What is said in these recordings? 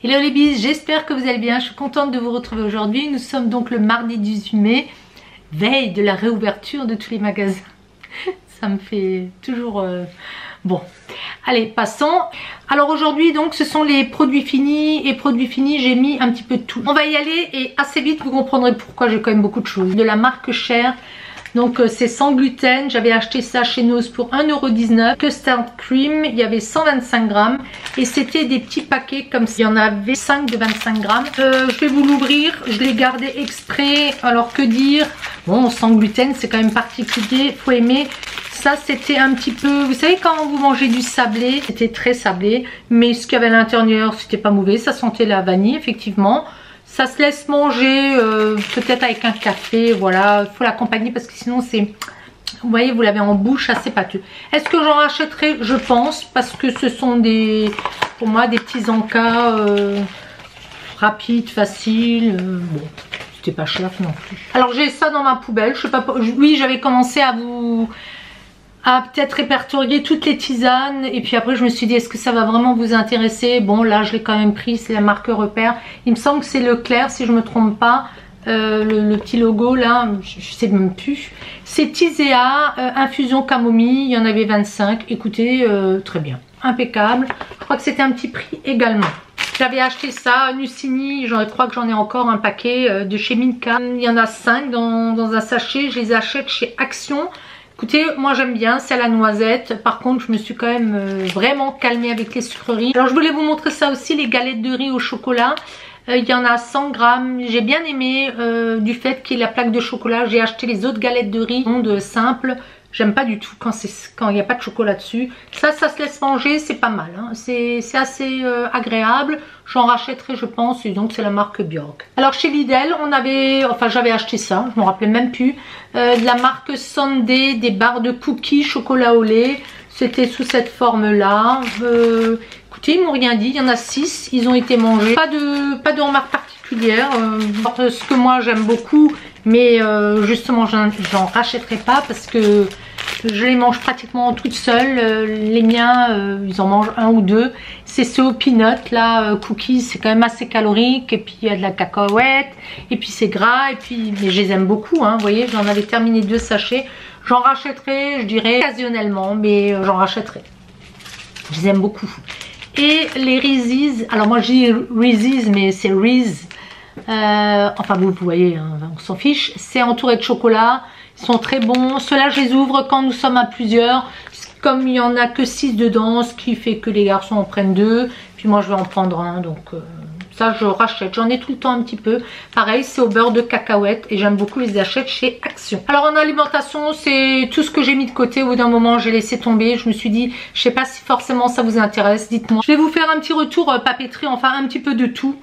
Hello les bises, j'espère que vous allez bien, je suis contente de vous retrouver aujourd'hui. Nous sommes donc le mardi 18 mai, veille de la réouverture de tous les magasins. Ça me fait toujours... Bon, allez, passons. Alors aujourd'hui donc ce sont les produits finis, et produits finis j'ai mis un petit peu de tout. On va y aller et assez vite vous comprendrez pourquoi j'ai quand même beaucoup de choses. De la marque Cher. Donc c'est sans gluten, j'avais acheté ça chez Noz pour 1,19 €. Custard cream, il y avait 125 grammes et c'était des petits paquets comme ça. Il y en avait 5 de 25 grammes. Je vais vous l'ouvrir, je l'ai gardé exprès. Alors que dire, bon, sans gluten c'est quand même particulier, faut aimer. Ça c'était un petit peu, vous savez quand vous mangez du sablé, c'était très sablé, mais ce qu'il y avait à l'intérieur c'était pas mauvais, ça sentait la vanille effectivement. Ça se laisse manger peut-être avec un café, voilà, il faut l'accompagner parce que sinon c'est, vous voyez, vous l'avez en bouche, assez pâteux. Est-ce que j'en rachèterai? Je pense, parce que ce sont des, pour moi, des petits encas rapides, faciles, bon, c'était pas cher non plus. Alors j'ai ça dans ma poubelle, je sais pas, oui j'avais commencé à vous... peut-être répertorier toutes les tisanes et puis après je me suis dit est-ce que ça va vraiment vous intéresser. Bon là je l'ai quand même pris, c'est la marque Repère, il me semble que c'est Leclerc si je me trompe pas. Le petit logo là, je sais même plus, c'est Tisea infusion camomille, il y en avait 25, écoutez, très bien, impeccable. Je crois que c'était un petit prix également. J'avais acheté ça, Nucini, je crois que j'en ai encore un paquet de chez Minka, il y en a 5 dans un sachet, je les achète chez Action. Écoutez, moi j'aime bien, c'est à la noisette. Par contre, je me suis quand même vraiment calmée avec les sucreries. Alors je voulais vous montrer ça aussi, les galettes de riz au chocolat. Il y en a 100 grammes. J'ai bien aimé du fait qu'il y ait la plaque de chocolat. J'ai acheté les autres galettes de riz de simple. J'aime pas du tout quand il n'y a pas de chocolat dessus. Ça se laisse manger, c'est pas mal. Hein. C'est assez agréable. J'en rachèterai, je pense. Et donc, c'est la marque Bjork. Alors, chez Lidl, on avait... Enfin, j'avais acheté ça. Je me rappelais même plus. De la marque Sunday, des barres de cookies chocolat au lait. C'était sous cette forme-là. Écoutez, ils m'ont rien dit. Il y en a 6. Ils ont été mangés. Pas de remarque particulière. Ce que moi, j'aime beaucoup... Mais justement, j'en rachèterai pas parce que je les mange pratiquement toutes seules. Les miens, ils en mangent un ou deux. C'est ce au peanut là, cookies, c'est quand même assez calorique. Et puis il y a de la cacahuète. Et puis c'est gras. Et puis, mais je les aime beaucoup. Hein, vous voyez, j'en avais terminé 2 sachets. J'en rachèterai, je dirais, occasionnellement. Mais j'en rachèterai. Je les aime beaucoup. Et les Reese's. Alors moi je dis Reese's, mais c'est Reese. Enfin vous voyez, hein, on s'en fiche. C'est entouré de chocolat, ils sont très bons. Ceux-là je les ouvre quand nous sommes à plusieurs. Comme il n'y en a que 6 dedans, ce qui fait que les garçons en prennent 2. Puis moi je vais en prendre un, donc ça je rachète. J'en ai tout le temps un petit peu. Pareil, c'est au beurre de cacahuète et j'aime beaucoup les achètes chez Action. Alors en alimentation, c'est tout ce que j'ai mis de côté. Au bout d'un moment, j'ai laissé tomber. Je me suis dit, je sais pas si forcément ça vous intéresse, dites-moi. Je vais vous faire un petit retour papeterie, enfin un petit peu de tout.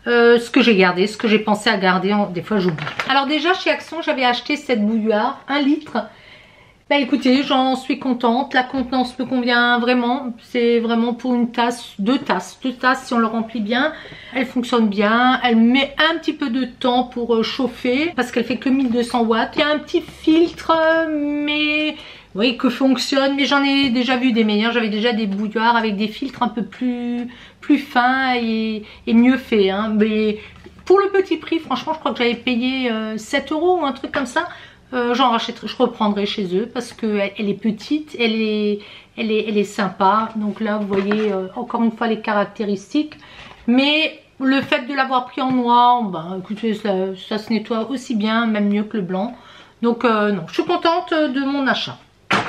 Ce que j'ai gardé, ce que j'ai pensé à garder, des fois j'oublie. Alors déjà chez Action j'avais acheté cette bouilloire 1 litre. Bah écoutez, j'en suis contente, la contenance me convient vraiment. C'est vraiment pour une tasse, 2 tasses si on le remplit bien. Elle fonctionne bien, elle met un petit peu de temps pour chauffer parce qu'elle fait que 1200 watts. Il y a un petit filtre mais... oui, que fonctionne, mais j'en ai déjà vu des meilleurs. J'avais déjà des bouilloires avec des filtres un peu plus fins et mieux faits. Hein. Mais pour le petit prix, franchement, je crois que j'avais payé 7 € ou un truc comme ça. J'en rachèterai, je reprendrai chez eux parce qu'elle est petite, elle est sympa. Donc là, vous voyez encore une fois les caractéristiques. Mais le fait de l'avoir pris en noir, bah, écoutez, ça se nettoie aussi bien, même mieux que le blanc. Donc non, je suis contente de mon achat.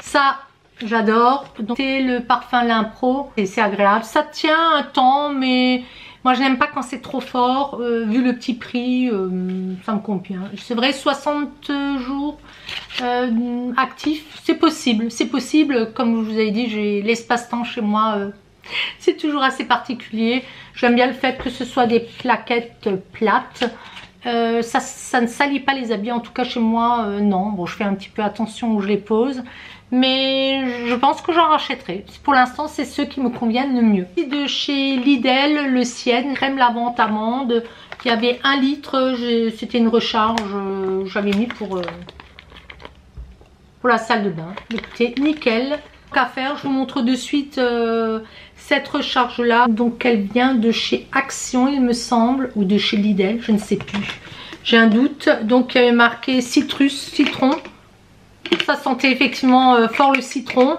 Ça, j'adore. C'est le parfum Limpro et c'est agréable. Ça tient un temps, mais moi je n'aime pas quand c'est trop fort. Vu le petit prix, ça me convient. C'est vrai, 60 jours actifs, c'est possible. C'est possible, comme je vous avais dit, j'ai l'espace-temps chez moi. C'est toujours assez particulier. J'aime bien le fait que ce soit des plaquettes plates. Ça ne salit pas les habits, en tout cas chez moi non. Bon, je fais un petit peu attention où je les pose, mais je pense que j'en rachèterai. Pour l'instant c'est ceux qui me conviennent le mieux. De chez Lidl, le Sienne crème lavante amande, il y avait 1 litre, c'était une recharge, j'avais mis pour la salle de bain. Écoutez, nickel, Qu'à faire, je vous montre de suite cette recharge là. Donc elle vient de chez Action il me semble, ou de chez Lidl, je ne sais plus. J'ai un doute. Donc il y avait marqué citrus, citron. Ça sentait effectivement fort le citron.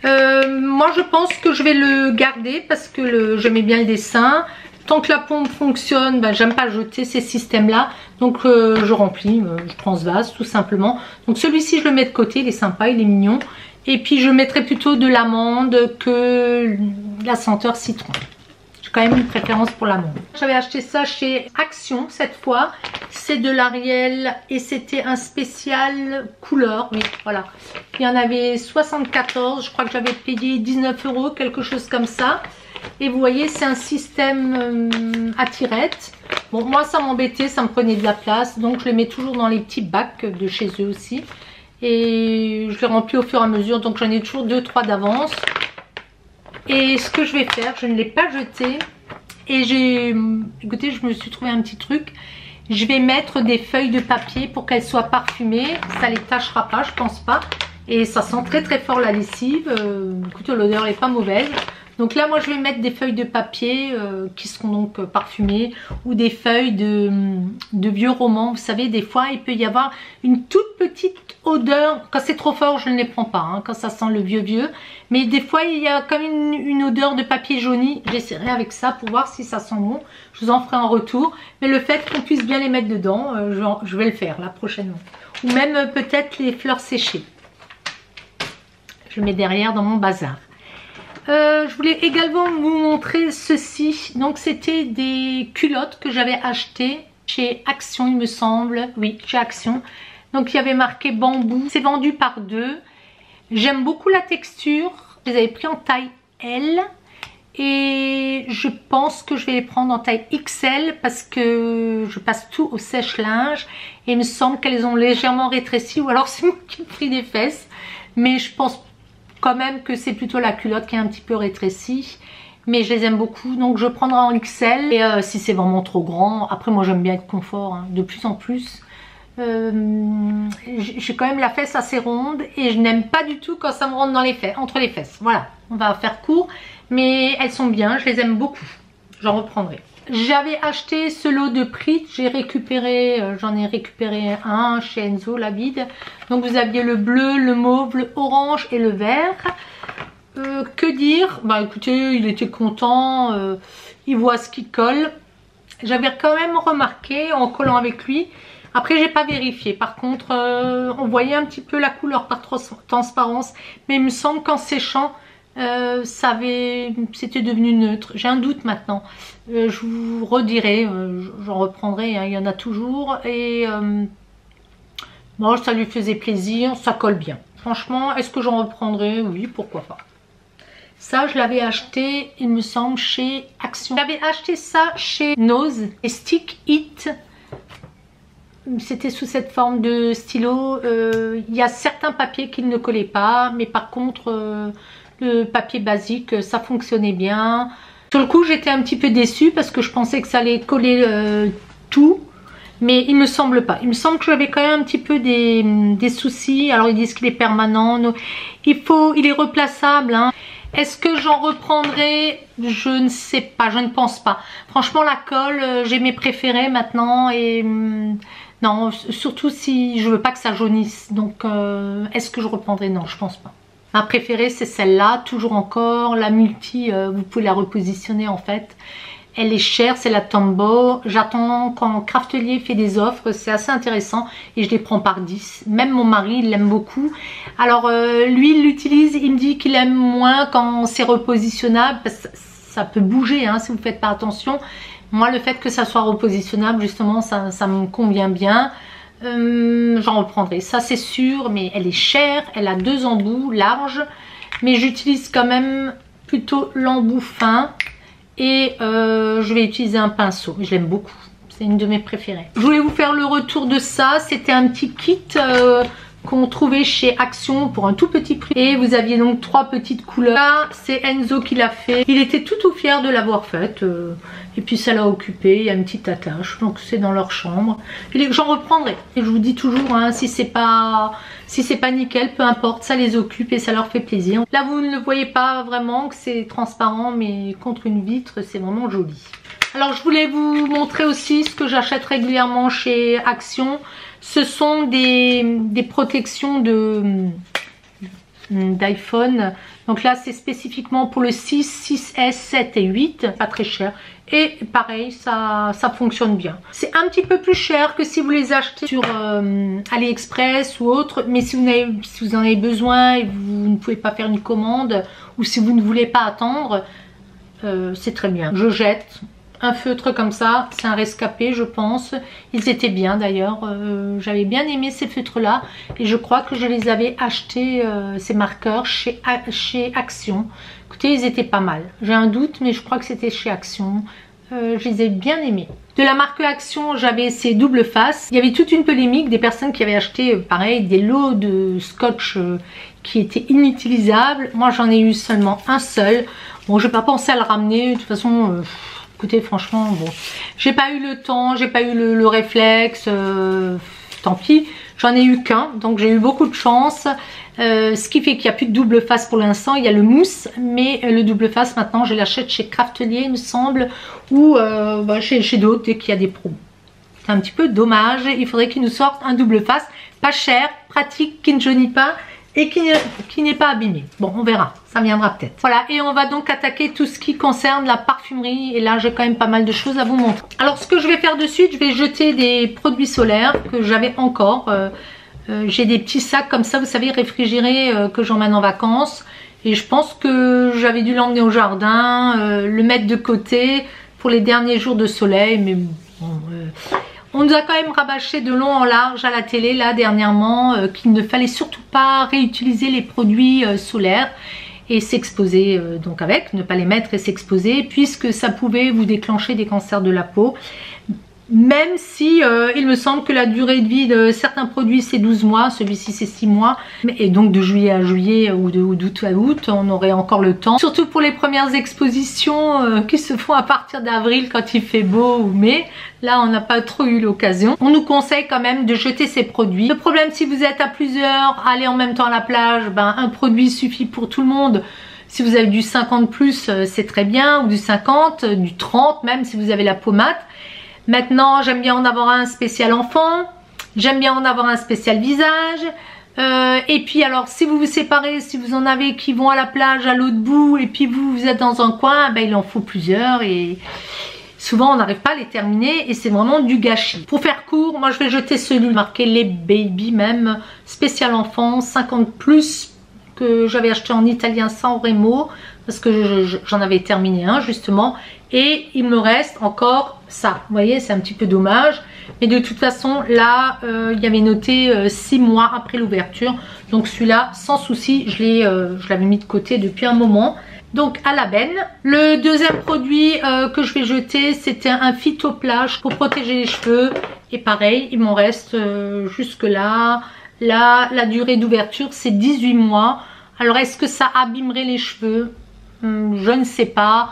Moi je pense que je vais le garder parce que j'aimais bien le dessin. Tant que la pompe fonctionne, ben, j'aime pas jeter ces systèmes là. Donc je remplis, je transvase tout simplement. Donc celui-ci je le mets de côté, il est sympa, il est mignon. Et puis je mettrai plutôt de l'amande que la senteur citron. J'ai quand même une préférence pour l'amande. J'avais acheté ça chez Action cette fois. C'est de l'Ariel et c'était un spécial couleur. Oui, voilà. Il y en avait 74. Je crois que j'avais payé 19 €, quelque chose comme ça. Et vous voyez, c'est un système à tirette. Bon, moi ça m'embêtait, ça me prenait de la place. Donc je les mets toujours dans les petits bacs de chez eux aussi. Et je les remplis au fur et à mesure. Donc j'en ai toujours 2-3 d'avance. Et ce que je vais faire, je ne l'ai pas jeté. Et écoutez, je me suis trouvé un petit truc. Je vais mettre des feuilles de papier pour qu'elles soient parfumées. Ça les tâchera pas, je pense pas. Et ça sent très très fort la lessive. Écoutez, l'odeur n'est pas mauvaise. Donc là, moi, je vais mettre des feuilles de papier qui seront donc parfumées ou des feuilles de vieux romans. Vous savez, des fois, il peut y avoir une toute petite odeur. Quand c'est trop fort, je ne les prends pas, hein, quand ça sent le vieux. Mais des fois, il y a quand même une odeur de papier jauni. J'essaierai avec ça pour voir si ça sent bon. Je vous en ferai un retour. Mais le fait qu'on puisse bien les mettre dedans, je vais le faire là prochainement. Ou même peut-être les fleurs séchées. Je le mets derrière dans mon bazar. Je voulais également vous montrer ceci. Donc c'était des culottes que j'avais achetées chez Action il me semble. Oui, chez Action. Donc il y avait marqué bambou. C'est vendu par 2. J'aime beaucoup la texture. Je les avais pris en taille L. Et je pense que je vais les prendre en taille XL parce que je passe tout au sèche-linge. Et il me semble qu'elles ont légèrement rétréci. Ou alors c'est moi qui ai pris des fesses. Mais je pense quand même que c'est plutôt la culotte qui est un petit peu rétrécie. Mais je les aime beaucoup. Donc je prendrai en XL. Et si c'est vraiment trop grand. Après moi j'aime bien être confort. Hein, de plus en plus. J'ai quand même la fesse assez ronde. Et je n'aime pas du tout quand ça me rentre dans les fesses, entre les fesses. Voilà. On va faire court. Mais elles sont bien. Je les aime beaucoup. J'en reprendrai. J'avais acheté ce lot de prix, j'en ai récupéré un chez Enzo, la vide. Donc vous aviez le bleu, le mauve, le orange et le vert. Que dire? Bah écoutez, il était content, il voit ce qui colle. J'avais quand même remarqué en collant avec lui. Après j'ai pas vérifié, par contre on voyait un petit peu la couleur par transparence. Mais il me semble qu'en séchant, c'était devenu neutre. J'ai un doute maintenant. Je vous redirai, j'en reprendrai, hein, il y en a toujours. Et bon, ça lui faisait plaisir, ça colle bien. Franchement, est-ce que j'en reprendrai? Oui, pourquoi pas. Ça, je l'avais acheté, il me semble, chez Action. J'avais acheté ça chez Nose et Stick It. C'était sous cette forme de stylo. Il y a certains papiers qui ne collaient pas, mais par contre... le papier basique, ça fonctionnait bien. Sur le coup, j'étais un petit peu déçue parce que je pensais que ça allait coller tout. Mais il me semble pas. Il me semble que j'avais quand même un petit peu des soucis. Alors, ils disent qu'il est permanent. Il est replaçable. Hein. Est-ce que j'en reprendrai? Je ne sais pas. Je ne pense pas. Franchement, la colle, j'ai mes préférés maintenant. Et non, surtout si je veux pas que ça jaunisse. Donc, est-ce que je reprendrai? Non, je pense pas. Ma préférée c'est celle-là, toujours encore, la multi, vous pouvez la repositionner en fait. Elle est chère, c'est la Tombow. J'attends quand Craftelier fait des offres, c'est assez intéressant et je les prends par 10. Même mon mari, il l'aime beaucoup. Alors lui, il l'utilise, il me dit qu'il aime moins quand c'est repositionnable, parce que ça peut bouger hein, si vous ne faites pas attention. Moi, le fait que ça soit repositionnable, justement, ça me convient bien. J'en reprendrai, ça c'est sûr, mais elle est chère, elle a 2 embouts larges, mais j'utilise quand même plutôt l'embout fin et je vais utiliser un pinceau, je l'aime beaucoup, c'est une de mes préférées. Je voulais vous faire le retour de ça, c'était un petit kit qu'on trouvait chez Action pour un tout petit prix. Et vous aviez donc 3 petites couleurs. Là, c'est Enzo qui l'a fait. Il était tout fier de l'avoir faite. Et puis ça l'a occupé. Il y a une petite attache. Donc c'est dans leur chambre. J'en reprendrai. Et je vous dis toujours, hein, si c'est pas nickel, peu importe, ça les occupe et ça leur fait plaisir. Là, vous ne le voyez pas vraiment, que c'est transparent, mais contre une vitre, c'est vraiment joli. Alors, je voulais vous montrer aussi ce que j'achète régulièrement chez Action. Ce sont des protections d'iPhone. Donc là, c'est spécifiquement pour le 6, 6S, 7 et 8. Pas très cher. Et pareil, ça fonctionne bien. C'est un petit peu plus cher que si vous les achetez sur AliExpress ou autre. Mais si vous en avez besoin et vous ne pouvez pas faire une commande, ou si vous ne voulez pas attendre, c'est très bien. Je jette un feutre comme ça, c'est un rescapé je pense. Ils étaient bien d'ailleurs, j'avais bien aimé ces feutres là. Et je crois que je les avais achetés, ces marqueurs, chez Action. Écoutez, ils étaient pas mal. J'ai un doute, mais je crois que c'était chez Action. Je les ai bien aimés. De la marque Action, j'avais ces doubles faces. Il y avait toute une polémique des personnes qui avaient acheté, pareil, des lots de scotch qui étaient inutilisables. Moi, j'en ai eu seulement un seul. Bon, je n'ai pas pensé à le ramener. De toute façon, écoutez, franchement, bon, j'ai pas eu le temps, j'ai pas eu le réflexe. Tant pis. J'en ai eu qu'un, donc j'ai eu beaucoup de chance. Ce qui fait qu'il n'y a plus de double face pour l'instant. Il y a le mousse, mais le double face maintenant je l'achète chez Craftelier il me semble, ou chez d'autres dès qu'il y a des pros. C'est un petit peu dommage. Il faudrait qu'ils nous sortent un double face, pas cher, pratique, qui ne jaunit pas et qui n'est pas abîmé. Bon, on verra, ça viendra peut-être. Voilà, et on va donc attaquer tout ce qui concerne la parfumerie. Et là, j'ai quand même pas mal de choses à vous montrer. Alors, ce que je vais faire de suite, je vais jeter des produits solaires que j'avais encore. J'ai des petits sacs comme ça, vous savez, réfrigérés, que j'emmène en vacances. Et je pense que j'avais dû l'emmener au jardin, le mettre de côté pour les derniers jours de soleil. Mais bon, on nous a quand même rabâché de long en large à la télé là dernièrement qu'il ne fallait surtout pas réutiliser les produits solaires et s'exposer donc avec, ne pas les mettre et s'exposer, puisque ça pouvait vous déclencher des cancers de la peau. Même si il me semble que la durée de vie de certains produits c'est 12 mois, celui-ci c'est 6 mois. Et donc de juillet à juillet ou d'août à août, on aurait encore le temps. Surtout pour les premières expositions qui se font à partir d'avril quand il fait beau ou mai. Là on n'a pas trop eu l'occasion. On nous conseille quand même de jeter ces produits. Le problème, si vous êtes à plusieurs, aller en même temps à la plage, ben, un produit suffit pour tout le monde. Si vous avez du 50 plus, c'est très bien, ou du 50, du 30 même si vous avez la peau mate. Maintenant, j'aime bien en avoir un spécial enfant, j'aime bien en avoir un spécial visage. Et puis alors, si vous vous séparez, si vous en avez qui vont à la plage à l'autre bout et puis vous êtes dans un coin, ben, il en faut plusieurs et souvent on n'arrive pas à les terminer et c'est vraiment du gâchis. Pour faire court, moi je vais jeter celui marqué les baby même, spécial enfant, 50 plus, que j'avais acheté en italien sans Remo parce que j'en avais terminé un justement. Et il me reste encore ça. Vous voyez, c'est un petit peu dommage. Mais de toute façon, là, il y avait noté 6 mois après l'ouverture. Donc celui-là, sans souci, je l'avais mis de côté depuis un moment. Donc à la benne. Le deuxième produit que je vais jeter, c'était un phytoplage pour protéger les cheveux. Et pareil, il m'en reste jusque là. Là, la durée d'ouverture, c'est 18 mois. Alors, est-ce que ça abîmerait les cheveux? Je ne sais pas.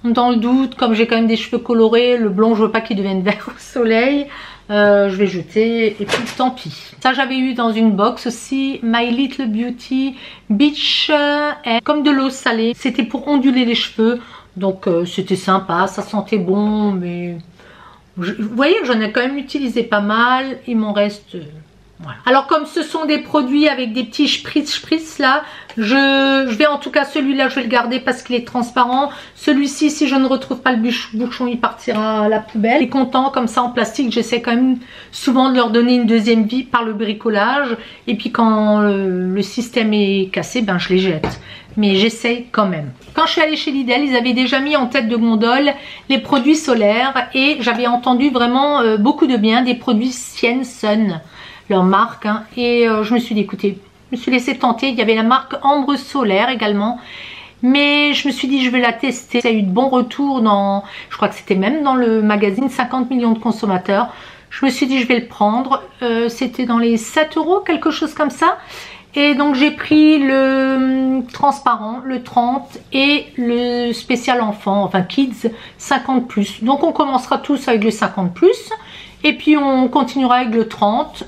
Dans le doute, comme j'ai quand même des cheveux colorés, le blond je veux pas qu'il devienne vert au soleil, je vais jeter et puis tant pis. Ça j'avais eu dans une box aussi, My Little Beauty Beach, comme de l'eau salée. C'était pour onduler les cheveux, donc c'était sympa, ça sentait bon, mais vous voyez, j'en ai quand même utilisé pas mal, il m'en reste... Voilà. Alors comme ce sont des produits avec des petits spritz là, je vais en tout cas celui-là je vais le garder parce qu'il est transparent. Celui-ci, si je ne retrouve pas le bouchon, il partira à la poubelle. Il est content comme ça en plastique, j'essaie quand même souvent de leur donner une deuxième vie par le bricolage. Et puis quand le système est cassé, ben je les jette. Mais j'essaye quand même. Quand je suis allée chez Lidl, ils avaient déjà mis en tête de gondole les produits solaires et j'avais entendu vraiment beaucoup de bien des produits Sien Sun, leur marque, hein, et je me suis dit écoutez, je me suis laissé tenter. Il y avait la marque Ambre Solaire également, mais je me suis dit je vais la tester. Ça a eu de bons retours dans, je crois que c'était même dans le magazine 50 millions de consommateurs. Je me suis dit je vais le prendre. C'était dans les 7 €, quelque chose comme ça. Et donc j'ai pris le transparent, le 30 et le spécial enfant, enfin kids 50+. Donc on commencera tous avec le 50+. Et puis on continuera avec le 30.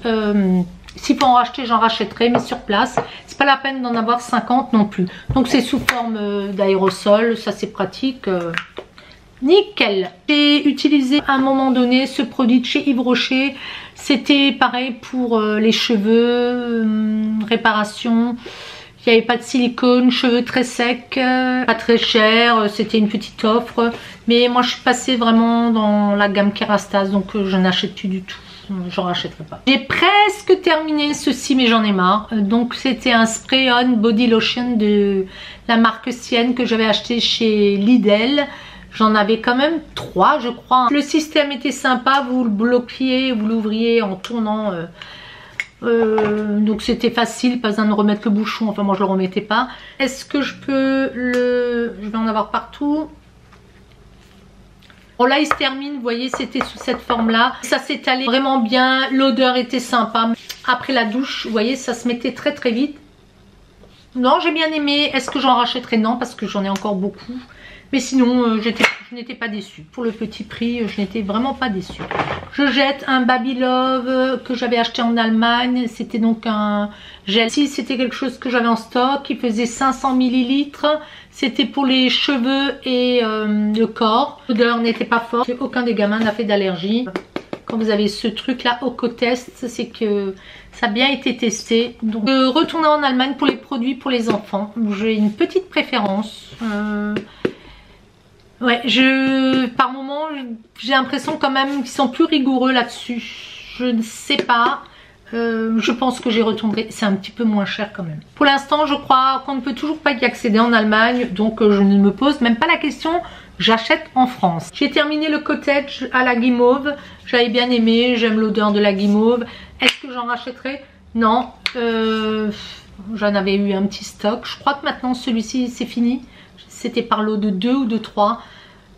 S'il faut en racheter, j'en rachèterai, mais sur place. C'est pas la peine d'en avoir 50 non plus. Donc c'est sous forme d'aérosol, ça c'est pratique. Nickel. J'ai utilisé à un moment donné ce produit de chez Yves Rocher. C'était pareil pour les cheveux, réparation. Il n'y avait pas de silicone, cheveux très secs, pas très cher. C'était une petite offre. Mais moi je suis passée vraiment dans la gamme Kerastase, donc je n'achète plus du tout. J'en rachèterai pas. J'ai presque terminé ceci, mais j'en ai marre. Donc c'était un spray-on body lotion de la marque Sienne que j'avais acheté chez Lidl. J'en avais quand même 3 je crois. Le système était sympa, vous le bloquiez, vous l'ouvriez en tournant. Donc c'était facile, pas besoin de remettre le bouchon. Enfin moi je le remettais pas. Est-ce que je peux le... Je vais en avoir partout. Bon là il se termine, vous voyez c'était sous cette forme là. Ça s'étalait vraiment bien, l'odeur était sympa. Après la douche, vous voyez ça se mettait très très vite. Non j'ai bien aimé. Est-ce que j'en rachèterai? Non parce que j'en ai encore beaucoup. Mais sinon, je n'étais pas déçue. Pour le petit prix, je n'étais vraiment pas déçue. Je jette un Baby Love que j'avais acheté en Allemagne. C'était donc un gel. Si c'était quelque chose que j'avais en stock, il faisait 500 ml. C'était pour les cheveux et le corps. L'odeur n'était pas forte. Aucun des gamins n'a fait d'allergie. Quand vous avez ce truc là, Ocotest, c'est que ça a bien été testé. Donc, retourner en Allemagne pour les produits pour les enfants. J'ai une petite préférence. Ouais, par moment, j'ai l'impression quand même qu'ils sont plus rigoureux là-dessus. Je ne sais pas. Je pense que j'y retournerai. C'est un petit peu moins cher quand même. Pour l'instant, je crois qu'on ne peut toujours pas y accéder en Allemagne. Donc, je ne me pose même pas la question. J'achète en France. J'ai terminé le cottage à la guimauve. J'avais bien aimé. J'aime l'odeur de la guimauve. Est-ce que j'en rachèterai? Non. J'en avais eu un petit stock. Je crois que maintenant, celui-ci, c'est fini. C'était par lot de 2 ou de 3.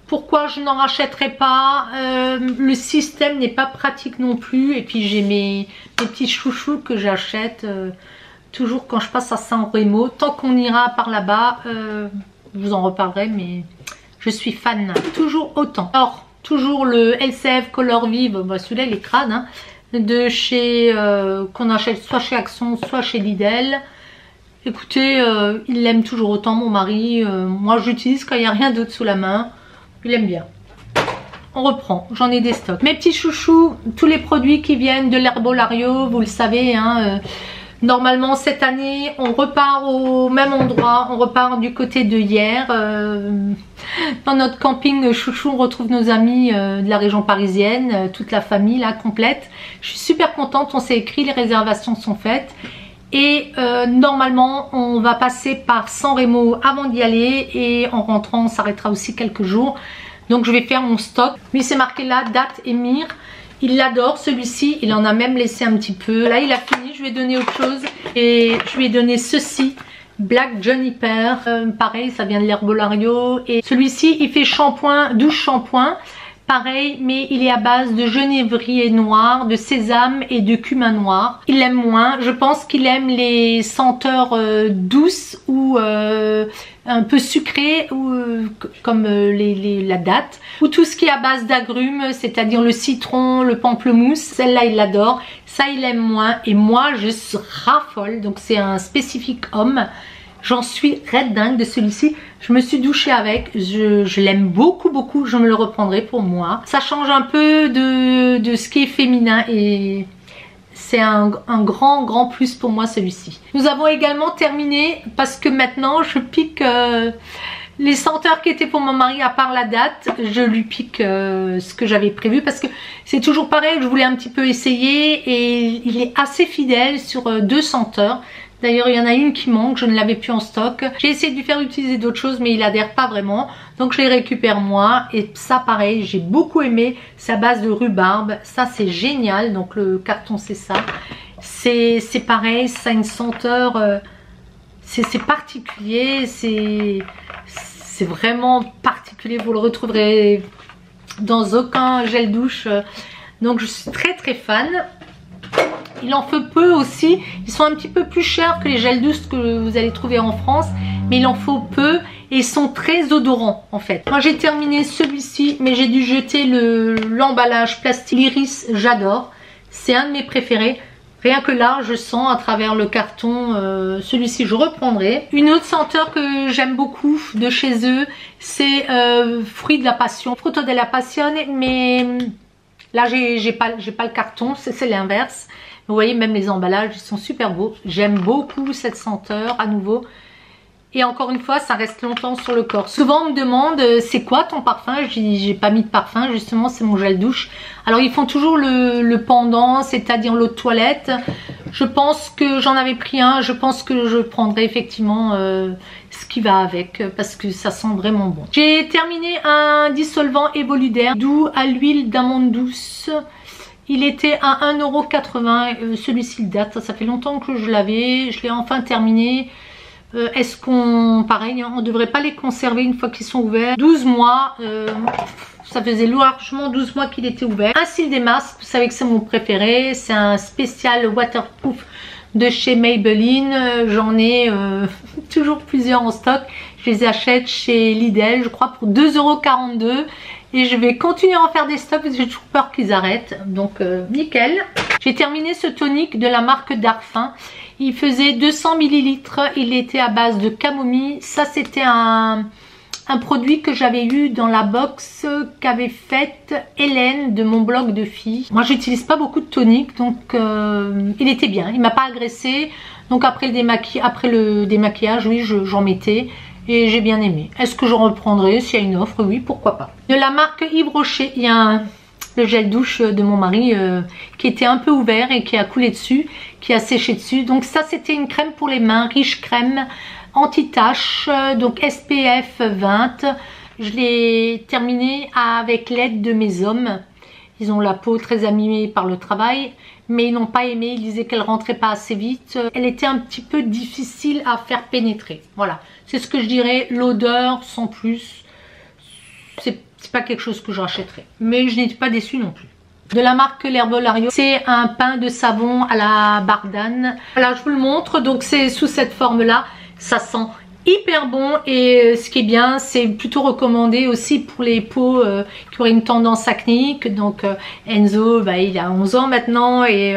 Pourquoi je n'en rachèterai pas? Le système n'est pas pratique non plus. Et puis j'ai mes petits chouchous que j'achète toujours quand je passe à San Remo. Tant qu'on ira par là-bas, je vous en reparlerai. Mais je suis fan. Toujours autant. Alors, toujours le LCF Color Vive. Bah, celui-là, il est crade. Hein, de chez... qu'on achète soit chez Action, soit chez Lidl. Écoutez, il l'aime toujours autant, mon mari. Moi, j'utilise quand il n'y a rien d'autre sous la main. Il aime bien. On reprend. J'en ai des stocks. Mes petits chouchous, tous les produits qui viennent de l'herbolario, vous le savez. Hein, normalement, cette année, on repart au même endroit. On repart du côté de hier. Dans notre camping chouchou, on retrouve nos amis de la région parisienne. Toute la famille, là, complète. Je suis super contente. On s'est écrit, les réservations sont faites. Et normalement on va passer par San Remo avant d'y aller. Et en rentrant on s'arrêtera aussi quelques jours. Donc je vais faire mon stock. Mais c'est marqué là, date Émir. Il l'adore celui-ci. Il en a même laissé un petit peu. Là il a fini, je vais donner autre chose. Et je lui ai donné ceci. Black Juniper. Pareil, ça vient de l'herbolario. Et celui-ci il fait shampoing, douche shampoing. Pareil, mais il est à base de genévrier noir, de sésame et de cumin noir. Il aime moins. Je pense qu'il aime les senteurs douces ou un peu sucrées, ou, comme la date. Ou tout ce qui est à base d'agrumes, c'est-à-dire le citron, le pamplemousse. Celle-là, il l'adore. Ça, il aime moins. Et moi, je raffole. Donc, c'est un spécifique homme. J'en suis red dingue de celui-ci. Je me suis douchée avec. Je l'aime beaucoup, beaucoup. Je me le reprendrai pour moi. Ça change un peu de ce qui est féminin. Et c'est un grand plus pour moi celui-ci. Nous avons également terminé parce que maintenant je pique les senteurs qui étaient pour mon mari à part la date. Je lui pique ce que j'avais prévu parce que c'est toujours pareil. Je voulais un petit peu essayer et il est assez fidèle sur 2 senteurs. D'ailleurs, il y en a une qui manque, je ne l'avais plus en stock. J'ai essayé de lui faire utiliser d'autres choses, mais il adhère pas vraiment. Donc, je les récupère moi. Et ça, pareil, j'ai beaucoup aimé. C'est à base de rhubarbe. Ça, c'est génial. Donc, le carton, c'est ça. C'est pareil, ça a une senteur... c'est particulier. C'est vraiment particulier. Vous le retrouverez dans aucun gel douche Donc je suis très très fan. Il en faut peu aussi. Ils sont un petit peu plus chers que les gels douces que vous allez trouver en France. Mais il en faut peu. Et ils sont très odorants en fait. Moi j'ai terminé celui-ci. Mais j'ai dû jeter l'emballage plastique. L'Iris, j'adore. C'est un de mes préférés. Rien que là, je sens à travers le carton, celui-ci je reprendrai. Une autre senteur que j'aime beaucoup de chez eux, c'est Fruit de la Passion. Frutto della Passione, mais là j'ai pas le carton, c'est l'inverse. Vous voyez, même les emballages, ils sont super beaux. J'aime beaucoup cette senteur à nouveau. Et encore une fois, ça reste longtemps sur le corps. Souvent, on me demande, c'est quoi ton parfum? Je dis, j'ai pas mis de parfum, justement, c'est mon gel douche. Alors, ils font toujours le pendant, c'est-à-dire l'eau de toilette. Je pense que j'en avais pris un. Je pense que je prendrai effectivement ce qui va avec, parce que ça sent vraiment bon. J'ai terminé un dissolvant Evoluder doux à l'huile d'amande douce. Il était à 1,80 €. Celui-ci, il date. Ça fait longtemps que je l'avais. Je l'ai enfin terminé. Est-ce qu'on, pareil, on ne devrait pas les conserver une fois qu'ils sont ouverts? 12 mois, ça faisait largement 12 mois qu'il était ouvert. Un cil des masques, vous savez que c'est mon préféré. C'est un spécial waterproof de chez Maybelline. J'en ai toujours plusieurs en stock. Je les achète chez Lidl, je crois, pour 2,42 €. Et je vais continuer à en faire des stocks parce que j'ai toujours peur qu'ils arrêtent. Donc nickel. J'ai terminé ce tonique de la marque Darphin. Il faisait 200 ml. Il était à base de camomille. Ça c'était un produit que j'avais eu dans la box qu'avait faite Hélène de mon blog de filles. Moi j'utilise pas beaucoup de tonique. Donc il était bien. Il m'a pas agressé. Donc après le démaquillage, oui j'en mettais. Et j'ai bien aimé. Est-ce que j'en reprendrai s'il y a une offre? Oui, pourquoi pas. De la marque Yves Rocher, il y a le gel douche de mon mari qui était un peu ouvert et qui a coulé dessus, qui a séché dessus. Donc ça, c'était une crème pour les mains, riche crème anti-tache, donc SPF 20. Je l'ai terminée avec l'aide de mes hommes. Ils ont la peau très abîmée par le travail, mais ils n'ont pas aimé. Ils disaient qu'elle rentrait pas assez vite. Elle était un petit peu difficile à faire pénétrer. Voilà, c'est ce que je dirais. L'odeur, sans plus, c'est pas quelque chose que je rachèterais. Mais je n'étais pas déçue non plus. De la marque L'Herbolario, c'est un pain de savon à la bardane. Voilà, je vous le montre. Donc c'est sous cette forme-là. Ça sent hyper bon et ce qui est bien, c'est plutôt recommandé aussi pour les peaux qui auraient une tendance acnéique. Donc Enzo, bah, il a 11 ans maintenant et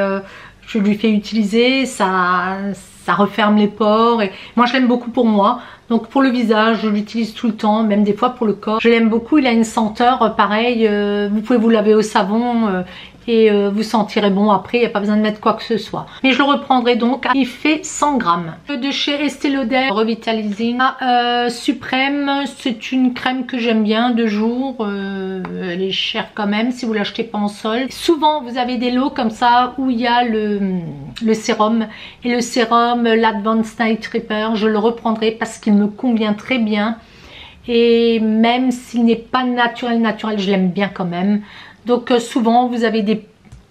je lui fais utiliser, ça referme les pores et moi je l'aime beaucoup pour moi. Donc pour le visage, je l'utilise tout le temps, même des fois pour le corps. Je l'aime beaucoup, il a une senteur pareil, vous pouvez vous laver au savon et vous sentirez bon après, il n'y a pas besoin de mettre quoi que ce soit. Mais je le reprendrai donc, il fait 100 grammes. De chez Estée Lauder, Revitalizing Suprême, c'est une crème que j'aime bien de jour, elle est chère quand même si vous l'achetez pas en solde. Souvent vous avez des lots comme ça où il y a le sérum, et le sérum, l'Advanced Night Repair, je le reprendrai parce qu'il me convient très bien. Et même s'il n'est pas naturel, je l'aime bien quand même. Donc souvent vous avez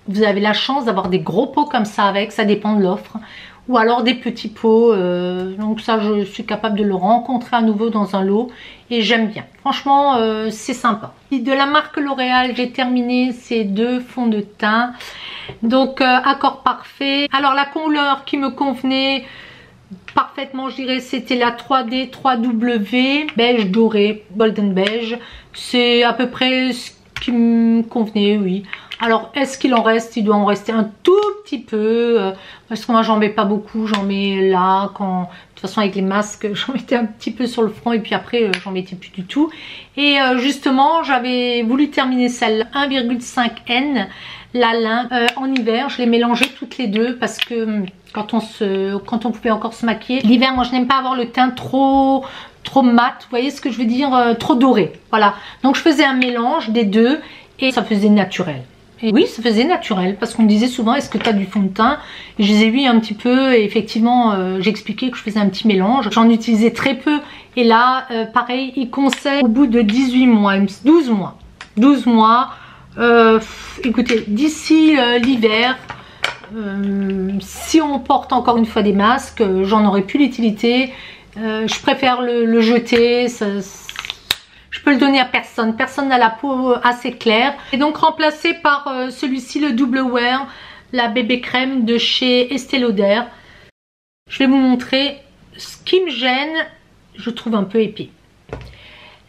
la chance d'avoir des gros pots comme ça avec, ça dépend de l'offre. Ou alors des petits pots, donc ça je suis capable de le rencontrer à nouveau dans un lot. Et j'aime bien, franchement c'est sympa. De la marque L'Oréal, j'ai terminé ces deux fonds de teint. Donc Accord Parfait. Alors la couleur qui me convenait parfaitement, je dirais, c'était la 3D 3W beige doré, golden beige. C'est à peu près ce qui me convenait, oui. Alors est-ce qu'il en reste? Il doit en rester un tout petit peu parce que moi j'en mets pas beaucoup, j'en mets là quand, de toute façon avec les masques j'en mettais un petit peu sur le front et puis après j'en mettais plus du tout. Et justement j'avais voulu terminer celle 1,5 N, la lin en hiver. Je les mélangeais toutes les deux parce que quand on pouvait encore se maquiller l'hiver, moi je n'aime pas avoir le teint trop mat, vous voyez ce que je veux dire, trop doré, voilà. Donc je faisais un mélange des deux et ça faisait naturel. Et oui, ça faisait naturel parce qu'on me disait souvent est-ce que tu as du fond de teint, et je les ai eu un petit peu et effectivement j'expliquais que je faisais un petit mélange. J'en utilisais très peu et là pareil, il conseille au bout de 18 mois, 12 mois, écoutez, d'ici l'hiver, si on porte encore une fois des masques, j'en aurais plus l'utilité. Je préfère le jeter, je je peux le donner à personne. Personne n'a la peau assez claire. Et donc remplacé par celui-ci, le Double Wear, la bébé crème de chez Estée Lauder. Je vais vous montrer ce qui me gêne. Je trouve un peu épais.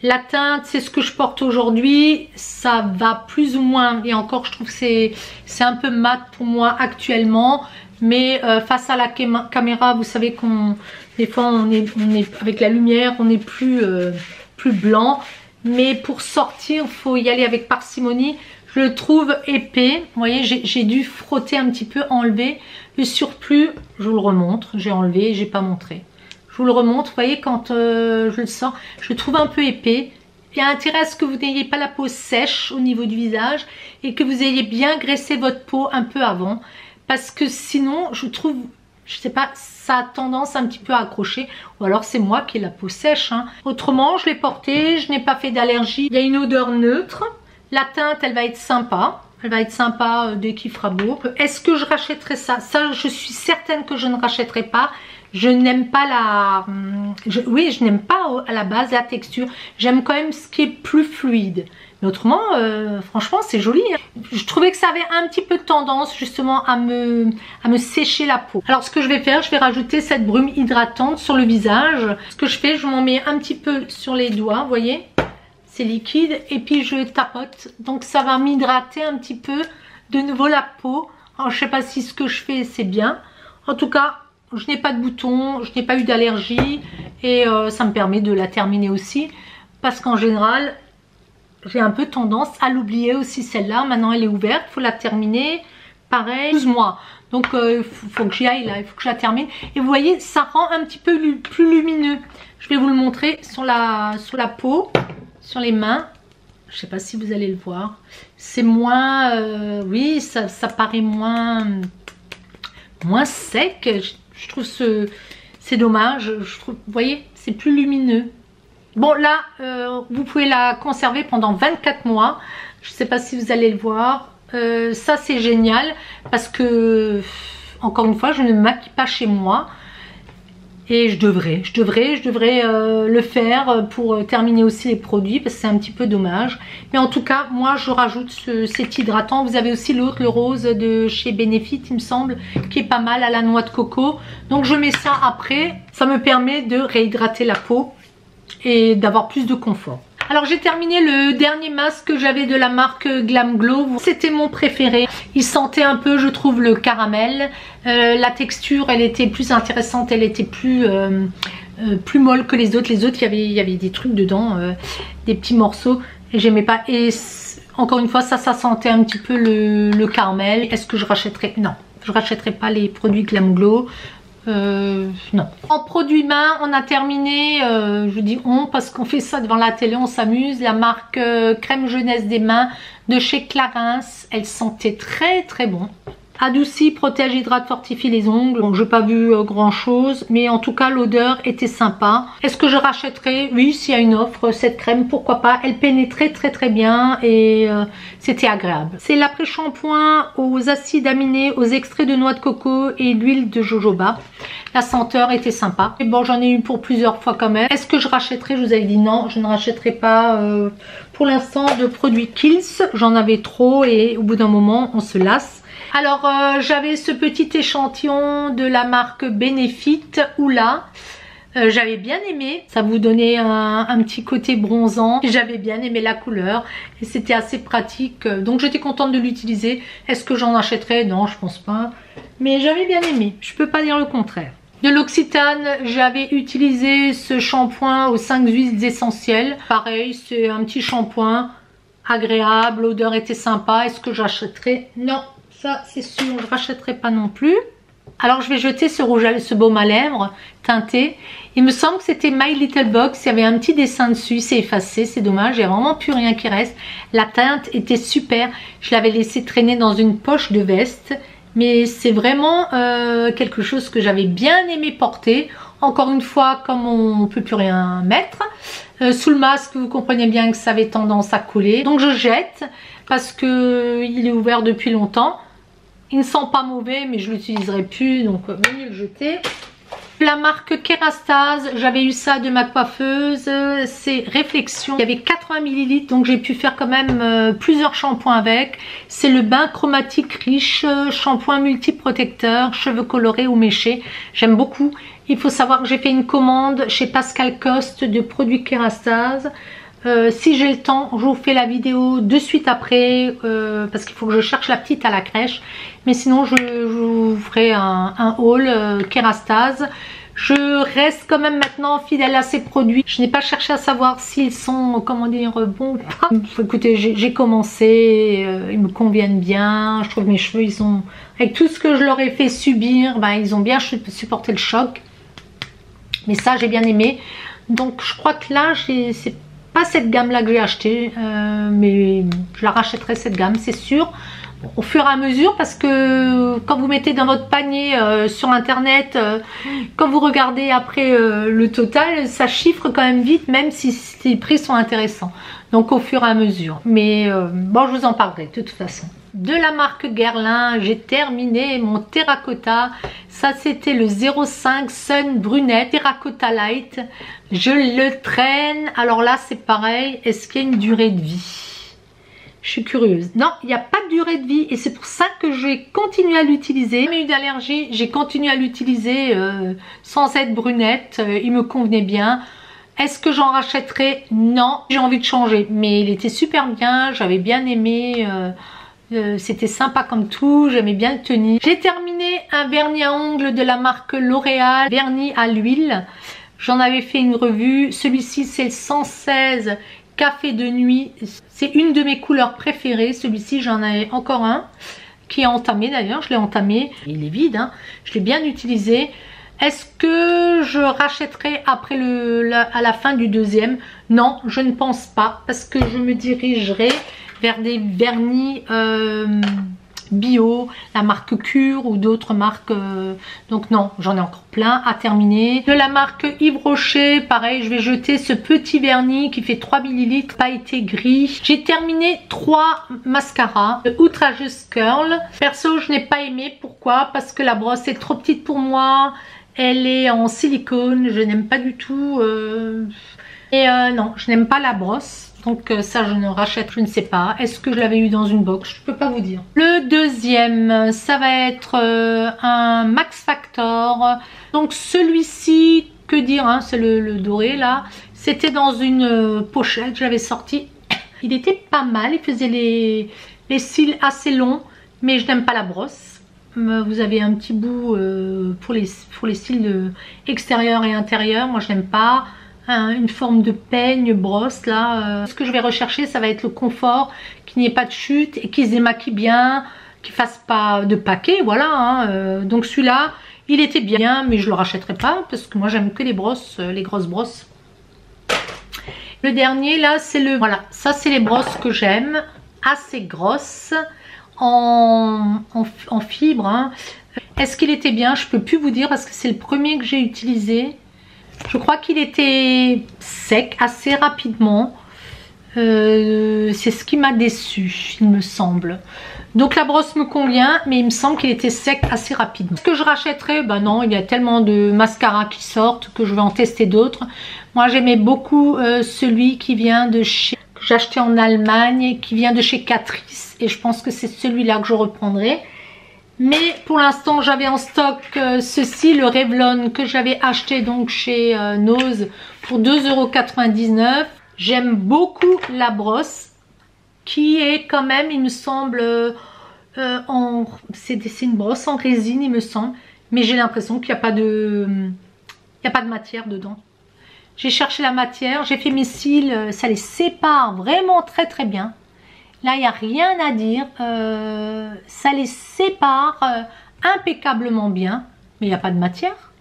La teinte, c'est ce que je porte aujourd'hui. Ça va plus ou moins. Et encore, je trouve que c'est un peu mat pour moi actuellement. Mais face à la caméra, vous savez qu'on des fois on est avec la lumière, on est plus blanc. Mais pour sortir, il faut y aller avec parcimonie. Je le trouve épais. Vous voyez, j'ai dû frotter un petit peu, enlever. Le surplus, je vous le remontre. J'ai enlevé, j'ai pas montré. Je vous le remontre. Vous voyez, quand je le sors, je le trouve un peu épais. Il y a intérêt à ce que vous n'ayez pas la peau sèche au niveau du visage et que vous ayez bien graissé votre peau un peu avant. Parce que sinon, je trouve, je sais pas, ça a tendance un petit peu à accrocher. Ou alors c'est moi qui ai la peau sèche. Hein. Autrement, je l'ai porté, je n'ai pas fait d'allergie. Il y a une odeur neutre. La teinte, elle va être sympa. Elle va être sympa dès qu'il fera beau. Est-ce que je rachèterai ça? Ça, je suis certaine que je ne rachèterai pas. Je n'aime pas la... Oui, je n'aime pas à la base la texture. J'aime quand même ce qui est plus fluide. Mais autrement, franchement, c'est joli. Hein. Je trouvais que ça avait un petit peu de tendance justement à me sécher la peau. Alors, ce que je vais faire, je vais rajouter cette brume hydratante sur le visage. Ce que je fais, je m'en mets un petit peu sur les doigts, vous voyez? C'est liquide. Et puis, je tapote. Donc, ça va m'hydrater un petit peu de nouveau la peau. Alors, je ne sais pas si ce que je fais, c'est bien. En tout cas... Je n'ai pas de boutons, je n'ai pas eu d'allergie et ça me permet de la terminer aussi parce qu'en général, j'ai un peu tendance à l'oublier aussi celle-là. Maintenant, elle est ouverte, il faut la terminer. Pareil, 12 mois. Donc, il faut que j'y aille là, il faut que je la termine. Et vous voyez, ça rend un petit peu plus lumineux. Je vais vous le montrer sur la peau, sur les mains. Je ne sais pas si vous allez le voir. C'est moins, oui, ça paraît moins sec. Je trouve c'est dommage. Je trouve, vous voyez, c'est plus lumineux. Bon, là, vous pouvez la conserver pendant 24 mois. Je ne sais pas si vous allez le voir. Ça, c'est génial parce que, encore une fois, je ne me maquille pas chez moi. Et je devrais le faire pour terminer aussi les produits parce que c'est un petit peu dommage. Mais en tout cas, moi je rajoute cet hydratant. Vous avez aussi l'autre, le rose de chez Benefit, il me semble, qui est pas mal à la noix de coco. Donc je mets ça après. Ça me permet de réhydrater la peau et d'avoir plus de confort. Alors j'ai terminé le dernier masque que j'avais de la marque Glam Glow. C'était mon préféré. Il sentait un peu, je trouve, le caramel. La texture, elle était plus intéressante. Elle était plus molle que les autres. Les autres, il y avait des trucs dedans, des petits morceaux. Et j'aimais pas. Et encore une fois, ça sentait un petit peu le caramel. Est-ce que je rachèterais? Non, je rachèterai pas les produits Glam Glow. Non. En produits main, on a terminé, je dis on parce qu'on fait ça devant la télé, on s'amuse. La marque crème jeunesse des mains de chez Clarins, elle sentait très très bon. Adoucit, protège, hydrate, fortifie les ongles. Bon, j'ai pas vu grand chose, mais en tout cas l'odeur était sympa. Est-ce que je rachèterai? Oui, s'il y a une offre, cette crème, pourquoi pas. Elle pénétrait très très bien et c'était agréable. C'est l'après-shampoing aux acides aminés, aux extraits de noix de coco et l'huile de jojoba. La senteur était sympa. Et bon, j'en ai eu pour plusieurs fois quand même. Est-ce que je rachèterai? Je vous avais dit non, je ne rachèterai pas pour l'instant de produits Kiehl's. J'en avais trop et au bout d'un moment, on se lasse. Alors j'avais ce petit échantillon de la marque Benefit Oula. J'avais bien aimé, ça vous donnait un petit côté bronzant. J'avais bien aimé la couleur et c'était assez pratique. Donc j'étais contente de l'utiliser. Est-ce que j'en achèterais? Non, je pense pas. Mais j'avais bien aimé, je peux pas dire le contraire. De l'Occitane, j'avais utilisé ce shampoing aux 5 huiles essentielles. Pareil, c'est un petit shampoing agréable, l'odeur était sympa. Est-ce que j'achèterais? Non. Ça, c'est sûr, je ne rachèterai pas non plus. Alors, je vais jeter ce rouge, ce baume à lèvres teinté. Il me semble que c'était My Little Box. Il y avait un petit dessin dessus. C'est effacé, c'est dommage. Il n'y a vraiment plus rien qui reste. La teinte était super. Je l'avais laissé traîner dans une poche de veste. Mais c'est vraiment quelque chose que j'avais bien aimé porter. Encore une fois, comme on ne peut plus rien mettre. Sous le masque, vous comprenez bien que ça avait tendance à coller. Donc, je jette parce qu'il est ouvert depuis longtemps. Il ne sent pas mauvais, mais je ne l'utiliserai plus, donc vaut mieux le jeter. La marque Kerastase, j'avais eu ça de ma coiffeuse, c'est Réflexion. Il y avait 80 ml, donc j'ai pu faire quand même plusieurs shampoings avec. C'est le bain chromatique riche, shampoing multiprotecteur, cheveux colorés ou méchés. J'aime beaucoup. Il faut savoir que j'ai fait une commande chez Pascal Coste de produits Kerastase. Si j'ai le temps, je vous fais la vidéo de suite après, parce qu'il faut que je cherche la petite à la crèche. Mais sinon, je vous ferai un haul Kerastase. Je reste quand même maintenant fidèle à ces produits. Je n'ai pas cherché à savoir s'ils sont, comment dire, bons ou pas. Écoutez, j'ai commencé, ils me conviennent bien. Je trouve que mes cheveux, ils ont, avec tout ce que je leur ai fait subir, ben, ils ont bien supporté le choc. Mais ça, j'ai bien aimé. Donc, je crois que là, c'est pas cette gamme là que j'ai acheté, mais je la rachèterai cette gamme, c'est sûr. Bon, au fur et à mesure, parce que quand vous mettez dans votre panier sur internet, quand vous regardez après le total, ça chiffre quand même vite, même si les prix sont intéressants. Donc au fur et à mesure. Mais bon, je vous en parlerai de toute façon. De la marque Guerlain, j'ai terminé mon terracotta. Ça, c'était le 05 Sun Brunette Terracotta Light. Je le traîne. Alors là, c'est pareil. Est-ce qu'il y a une durée de vie? Je suis curieuse. Non, il n'y a pas de durée de vie. Et c'est pour ça que j'ai continué à l'utiliser. J'ai eu d'allergie. J'ai continué à l'utiliser sans être brunette. Il me convenait bien. Est-ce que j'en rachèterai? Non. J'ai envie de changer. Mais il était super bien. J'avais bien aimé... c'était sympa comme tout, j'aimais bien le tenir. J'ai terminé un vernis à ongles de la marque L'Oréal, vernis à l'huile. J'en avais fait une revue. Celui-ci, c'est le 116 Café de nuit. C'est une de mes couleurs préférées. Celui-ci, j'en ai encore un qui est entamé d'ailleurs. Je l'ai entamé. Il est vide, hein. Je l'ai bien utilisé. Est-ce que je rachèterai après à la fin du deuxième? Non, je ne pense pas, parce que je me dirigerai vers des vernis bio, la marque Cure ou d'autres marques. Donc non, j'en ai encore plein à terminer. De la marque Yves Rocher, pareil, je vais jeter ce petit vernis qui fait 3 ml, pailleté gris. J'ai terminé 3 mascaras de Outrageous Curl. Perso, je n'ai pas aimé. Pourquoi? Parce que la brosse est trop petite pour moi. Elle est en silicone, je n'aime pas du tout. Non, je n'aime pas la brosse. Donc ça, je ne rachète, je ne sais pas. Est-ce que je l'avais eu dans une box? Je ne peux pas vous dire. Le deuxième, ça va être un Max Factor. Donc celui-ci, que dire, hein, c'est le doré là. C'était dans une pochette, je l'avais sorti. Il était pas mal, il faisait les cils assez longs, mais je n'aime pas la brosse. Vous avez un petit bout pour les cils extérieurs et intérieurs. Moi, je n'aime pas. Une forme de peigne, brosse là. Ce que je vais rechercher, ça va être le confort, qu'il n'y ait pas de chute et qu'il se démaquille bien, qu'il fasse pas de paquet, voilà. Hein. Donc celui-là, il était bien, mais je le rachèterai pas parce que moi j'aime que les brosses, les grosses brosses. Le dernier là, c'est le... Voilà, ça c'est les brosses que j'aime, assez grosses, en fibre. Hein. Est-ce qu'il était bien? Je peux plus vous dire parce que c'est le premier que j'ai utilisé. Je crois qu'il était sec assez rapidement. C'est ce qui m'a déçu, il me semble. Donc la brosse me convient, mais il me semble qu'il était sec assez rapidement. Est-ce que je rachèterai? Ben non, il y a tellement de mascaras qui sortent que je vais en tester d'autres. Moi j'aimais beaucoup celui qui vient de chez... que j'ai acheté en Allemagne, qui vient de chez Catrice. Et je pense que c'est celui-là que je reprendrai. Mais pour l'instant, j'avais en stock ceci, le Revlon, que j'avais acheté donc chez Nose pour 2,99 €. J'aime beaucoup la brosse, qui est quand même, il me semble, c'est une brosse en résine, il me semble. Mais j'ai l'impression qu'il n'y a pas de matière dedans. J'ai cherché la matière, j'ai fait mes cils, ça les sépare vraiment très très bien. Là, il n'y a rien à dire. Ça les sépare impeccablement bien. Mais il n'y a pas de matière.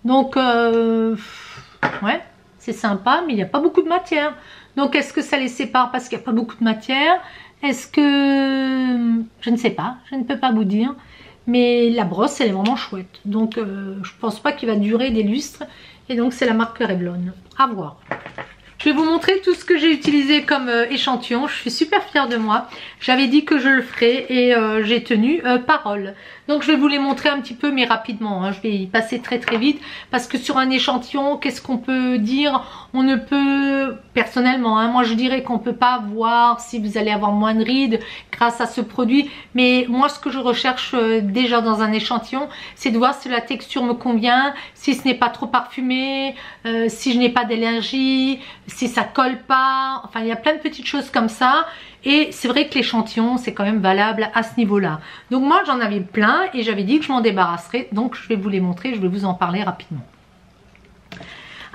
Donc, ouais, c'est sympa, mais il n'y a pas beaucoup de matière. Donc, est-ce que ça les sépare parce qu'il n'y a pas beaucoup de matière? Est-ce que... Je ne sais pas. Je ne peux pas vous dire. Mais la brosse, elle est vraiment chouette. Donc, je pense pas qu'il va durer des lustres. Et donc, c'est la marque Revlon. À voir. Je vais vous montrer tout ce que j'ai utilisé comme échantillon. Je suis super fière de moi. J'avais dit que je le ferais et j'ai tenu parole. Donc je vais vous les montrer un petit peu mais rapidement, hein. Je vais y passer très très vite parce que sur un échantillon, qu'est-ce qu'on peut dire? On ne peut, personnellement, hein, moi je dirais qu'on ne peut pas voir si vous allez avoir moins de rides grâce à ce produit. Mais moi ce que je recherche déjà dans un échantillon, c'est de voir si la texture me convient, si ce n'est pas trop parfumé, si je n'ai pas d'allergie, si ça colle pas. Enfin il y a plein de petites choses comme ça. Et c'est vrai que l'échantillon, c'est quand même valable à ce niveau-là. Donc moi, j'en avais plein et j'avais dit que je m'en débarrasserais. Donc je vais vous les montrer, je vais vous en parler rapidement.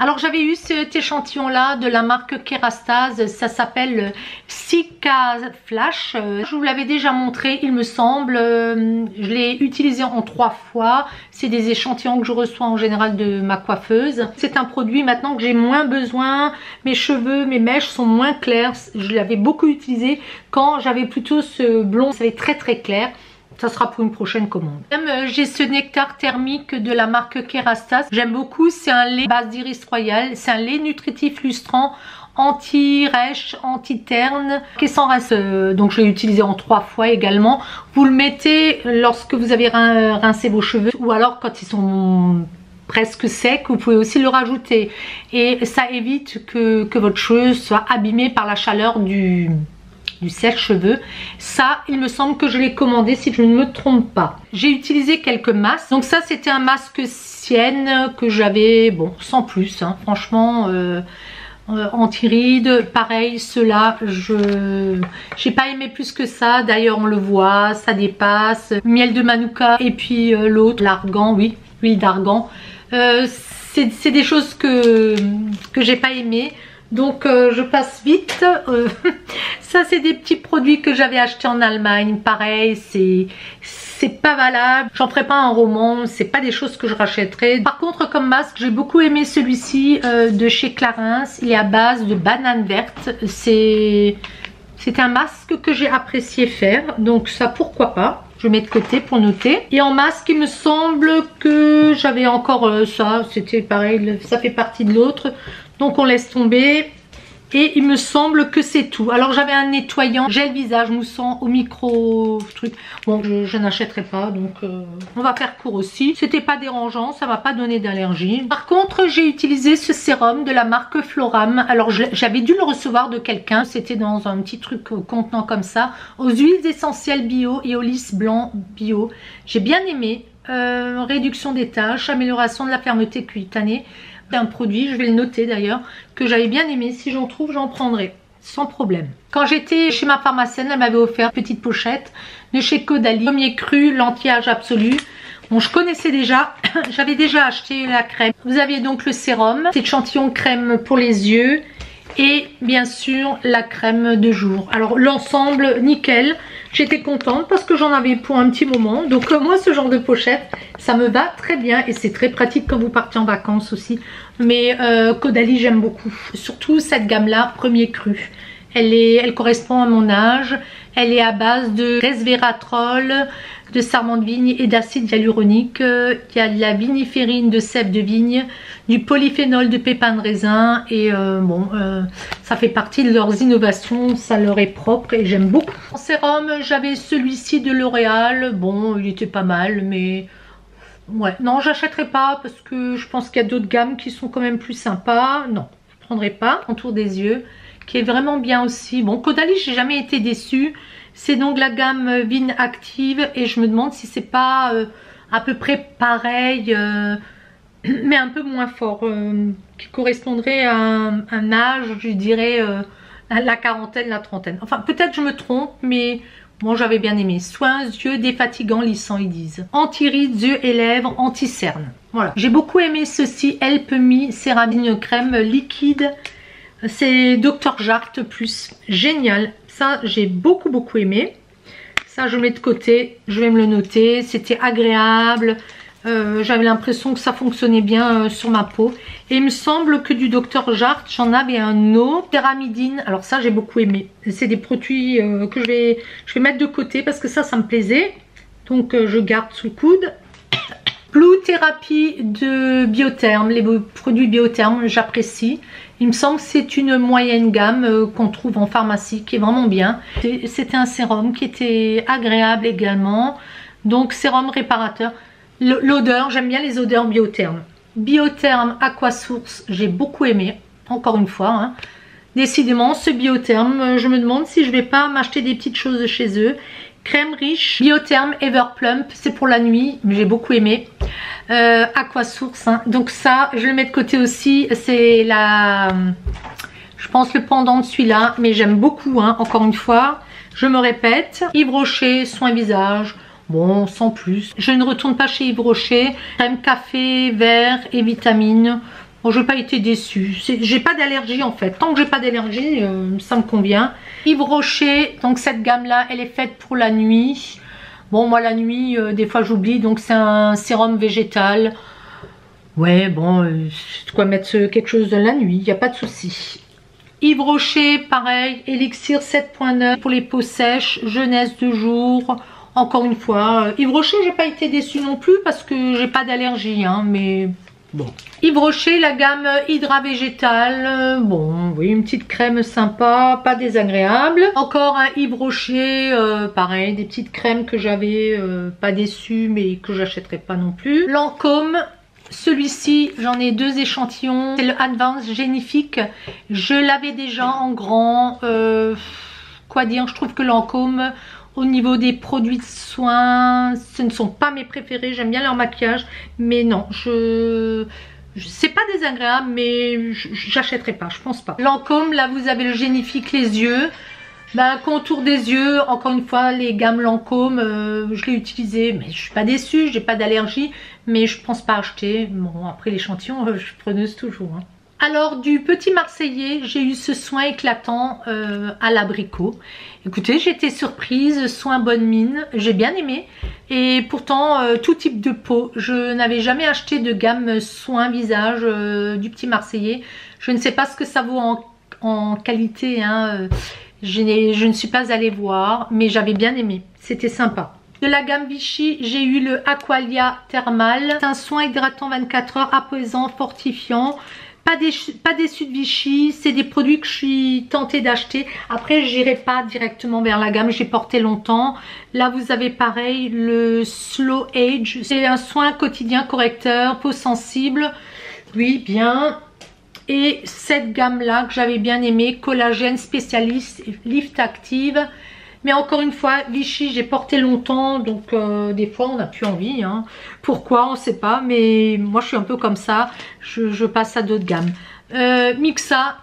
Alors j'avais eu cet échantillon-là de la marque Kerastase, ça s'appelle Cica Flash. Je vous l'avais déjà montré, il me semble. Je l'ai utilisé en 3 fois. C'est des échantillons que je reçois en général de ma coiffeuse. C'est un produit maintenant que j'ai moins besoin. Mes cheveux, mes mèches sont moins clairs. Je l'avais beaucoup utilisé quand j'avais plutôt ce blond. Ça avait très très clair. Ça sera pour une prochaine commande. J'ai ce nectar thermique de la marque Kerastase. J'aime beaucoup. C'est un lait base d'iris royal. C'est un lait nutritif lustrant, anti-rêche, anti-terne, qui est sans rince. Donc je l'ai utilisé en 3 fois également. Vous le mettez lorsque vous avez rincé vos cheveux ou alors quand ils sont presque secs, vous pouvez aussi le rajouter. Et ça évite que votre cheveu soit abîmé par la chaleur du sèche-cheveux. Ça, il me semble que je l'ai commandé si je ne me trompe pas. J'ai utilisé quelques masques. Donc ça, c'était un masque Sienne que j'avais, bon, sans plus, hein, franchement, anti-rides. Pareil, ceux-là, j'ai pas aimé plus que ça. D'ailleurs, on le voit, ça dépasse. Miel de Manuka et puis l'autre, l'argan, oui, l'huile d'argan. C'est des choses que j'ai pas aimé. Donc je passe vite. Ça c'est des petits produits que j'avais achetés en Allemagne. Pareil, c'est pas valable. J'en ferai pas un roman. C'est pas des choses que je rachèterai. Par contre, comme masque, j'ai beaucoup aimé celui-ci de chez Clarins. Il est à base de banane verte. C'est un masque que j'ai apprécié faire. Donc ça, pourquoi pas. Je mets de côté pour noter. Et en masque, il me semble que j'avais encore ça. C'était pareil, ça fait partie de l'autre. Donc on laisse tomber. Et il me semble que c'est tout. Alors j'avais un nettoyant gel visage moussant au micro truc. Bon, je n'achèterai pas, donc on va faire court aussi. C'était pas dérangeant, ça va pas donner d'allergie. Par contre, j'ai utilisé ce sérum de la marque Floram. Alors j'avais dû le recevoir de quelqu'un. C'était dans un petit truc contenant comme ça. Aux huiles essentielles bio et au lys blanc bio. J'ai bien aimé. Réduction des taches, amélioration de la fermeté cutanée. Un produit, je vais le noter d'ailleurs, que j'avais bien aimé. Si j'en trouve, j'en prendrai sans problème. Quand j'étais chez ma pharmacienne, elle m'avait offert une petite pochette de chez Caudalie, premier cru, l'anti-âge absolu. Bon, je connaissais déjà, j'avais déjà acheté la crème. Vous aviez donc le sérum, cet échantillon crème pour les yeux et bien sûr la crème de jour. Alors l'ensemble nickel. J'étais contente parce que j'en avais pour un petit moment. Donc moi ce genre de pochette, ça me va très bien. Et c'est très pratique quand vous partez en vacances aussi. Mais Caudalie j'aime beaucoup. Surtout cette gamme là, premier cru. Elle correspond à mon âge. Elle est à base de resveratrol, de sarment de vigne et d'acide hyaluronique. Il y a de la viniférine de sève de vigne, du polyphénol de pépins de raisin. Et ça fait partie de leurs innovations. Ça leur est propre et j'aime beaucoup. En sérum, j'avais celui-ci de L'Oréal. Bon, il était pas mal, mais ouais. Non, j'achèterai pas parce que je pense qu'il y a d'autres gammes qui sont quand même plus sympas. Non, je prendrai pas. Autour des yeux, qui est vraiment bien aussi. Bon, Caudalie, j'ai jamais été déçue. C'est donc la gamme Vin Active et je me demande si c'est pas à peu près pareil, mais un peu moins fort, qui correspondrait à un âge, je dirais, à la quarantaine, la trentaine. Enfin, peut-être je me trompe, mais bon, j'avais bien aimé. Soins yeux défatigants, lissants, ils disent. Anti-rides, yeux et lèvres, anti-cerne. Voilà. J'ai beaucoup aimé ceci, Help Me Céramine crème liquide. C'est Dr Jart plus. Génial. Ça, j'ai beaucoup aimé. Ça, je mets de côté. Je vais me le noter. C'était agréable. J'avais l'impression que ça fonctionnait bien sur ma peau. Et il me semble que du Dr Jart, j'en avais un autre. Pyramidine. Alors ça, j'ai beaucoup aimé. C'est des produits que je vais mettre de côté parce que ça me plaisait. Donc, je garde sous le coude. Blue Thérapie de Biotherm. Les produits Biotherm, j'apprécie. Il me semble que c'est une moyenne gamme qu'on trouve en pharmacie, qui est vraiment bien. C'était un sérum qui était agréable également. Donc sérum réparateur. L'odeur, j'aime bien les odeurs Biotherm. Biotherm Aquasource, j'ai beaucoup aimé. Encore une fois, hein. Décidément, ce Biotherm, je me demande si je vais pas m'acheter des petites choses de chez eux. Crème riche, Biotherm Everplump, c'est pour la nuit, mais j'ai beaucoup aimé. Aquasource, hein. Donc ça, je le mets de côté aussi. C'est la, je pense le pendant de celui-là, mais j'aime beaucoup, hein. Encore une fois, je me répète. Yves Rocher, soin visage. Bon, sans plus. Je ne retourne pas chez Yves Rocher. Crème café, vert et vitamines. Bon, je n'ai pas été déçue. J'ai pas d'allergie en fait. Tant que j'ai pas d'allergie, ça me convient. Yves Rocher, donc cette gamme-là, elle est faite pour la nuit. Bon, moi la nuit, des fois j'oublie. Donc c'est un sérum végétal. Ouais, bon, de quoi mettre quelque chose de la nuit. Il n'y a pas de souci. Yves Rocher, pareil. Elixir 7.9 pour les peaux sèches. Jeunesse de jour. Encore une fois, Yves Rocher, j'ai pas été déçue non plus parce que j'ai pas d'allergie, hein, mais bon. Yves Rocher, la gamme Hydra Végétal, bon, oui, une petite crème sympa, pas désagréable. Encore un Yves Rocher, pareil, des petites crèmes que j'avais pas déçues, mais que j'achèterai pas non plus. Lancôme, celui-ci, j'en ai 2 échantillons, c'est le Advanced Génifique. Je l'avais déjà en grand, quoi dire, je trouve que Lancôme, au niveau des produits de soins, ce ne sont pas mes préférés. J'aime bien leur maquillage, mais non, c'est pas désagréable, mais j'achèterai pas, je pense pas. Lancôme, là vous avez le Génifique les yeux. Ben, contour des yeux, encore une fois, les gammes Lancôme, je l'ai utilisé, mais je suis pas déçue, j'ai pas d'allergie, mais je pense pas acheter. Bon, après l'échantillon, je suis preneuse toujours, hein. Alors du Petit Marseillais, j'ai eu ce soin éclatant à l'abricot. Écoutez, j'étais surprise, soin bonne mine, j'ai bien aimé. Et pourtant, tout type de peau, je n'avais jamais acheté de gamme soin visage du Petit Marseillais. Je ne sais pas ce que ça vaut en qualité, hein. Je ne suis pas allée voir, mais j'avais bien aimé, c'était sympa. De la gamme Vichy, j'ai eu le Aqualia Thermal. C'est un soin hydratant 24 heures, apaisant, fortifiant. Pas déçu de Vichy, c'est des produits que je suis tentée d'acheter. Après, j'irai pas directement vers la gamme, j'ai porté longtemps. Là, vous avez pareil, le Slow Age. C'est un soin quotidien correcteur, peau sensible. Oui, bien. Et cette gamme-là que j'avais bien aimé, Collagène Spécialiste Lift Active. Mais encore une fois, Vichy, j'ai porté longtemps, donc des fois on n'a plus envie, hein. Pourquoi, on ne sait pas, mais moi je suis un peu comme ça, je passe à d'autres gammes. Mixa,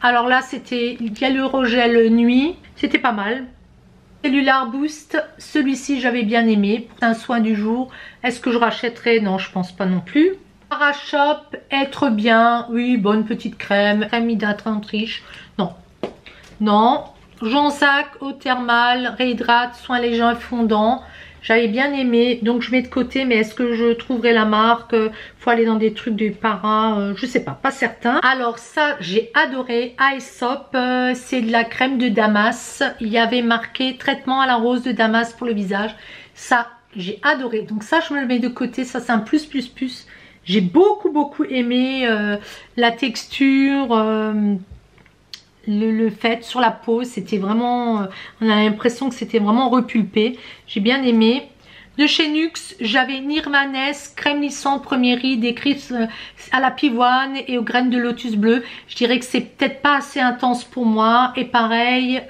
alors là c'était Hyalurogel Nuit, c'était pas mal. Cellular Boost, celui-ci j'avais bien aimé, pour un soin du jour. Est-ce que je rachèterai? Non, je pense pas non plus. Parashop, être bien, oui, bonne petite crème hydratante riche, non, non. Jonsac, eau thermale, réhydrate, soin léger fondant. J'avais bien aimé, donc je mets de côté, mais est-ce que je trouverai la marque? Faut aller dans des trucs de para, je sais pas, pas certain. Alors ça, j'ai adoré. Aesop, c'est de la crème de Damas. Il y avait marqué traitement à la rose de Damas pour le visage. Ça, j'ai adoré. Donc ça, je me le mets de côté. Ça, c'est un plus. J'ai beaucoup aimé la texture. Le fait sur la peau, c'était vraiment, on a l'impression que c'était vraiment repulpé. J'ai bien aimé. De chez Nuxe, j'avais Nirvanes, crème lissante, premier riz, écrite à la pivoine et aux graines de lotus bleu. Je dirais que c'est peut-être pas assez intense pour moi. Et pareil,